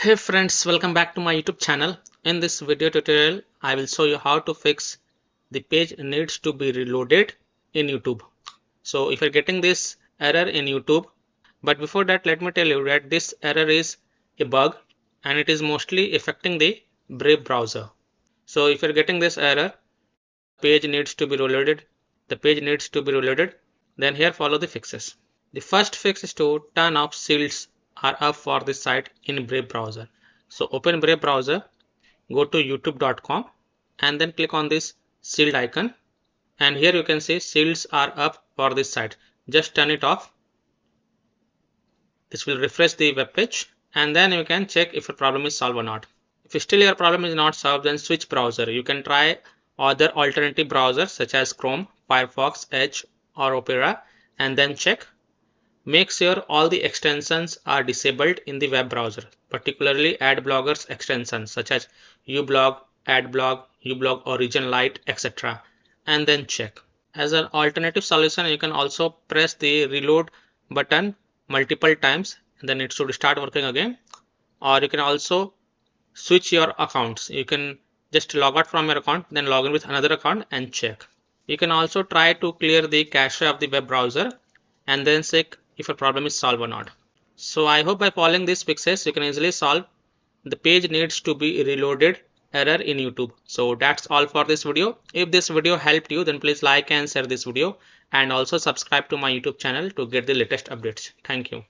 Hey friends, welcome back to my YouTube channel. In this video tutorial, I will show you how to fix the page needs to be reloaded in YouTube. So if you're getting this error in YouTube, but before that let me tell you that this error is a bug and it is mostly affecting the Brave browser. So if you're getting this error, page needs to be reloaded, the page needs to be reloaded, then here follow the fixes. The first fix is to turn off shields are up for this site in Brave browser. So open Brave browser, go to youtube.com and then click on this shield icon, and here you can see shields are up for this site. Just turn it off. This will refresh the web page and then you can check if your problem is solved or not. If still your problem is not solved, then switch browser. You can try other alternative browsers such as Chrome, Firefox, Edge or Opera and then check. Make sure all the extensions are disabled in the web browser, particularly AdBlockers extensions such as uBlock, AdBlock, uBlock, Origin Lite, etc. and then check. As an alternative solution, you can also press the reload button multiple times and then it should start working again. Or you can also switch your accounts. You can just log out from your account, then log in with another account and check. You can also try to clear the cache of the web browser and then check if a problem is solved or not. So I hope by following these fixes you can easily solve the page needs to be reloaded error in YouTube. So that's all for this video. If this video helped you, then please like and share this video and also subscribe to my YouTube channel to get the latest updates. Thank you.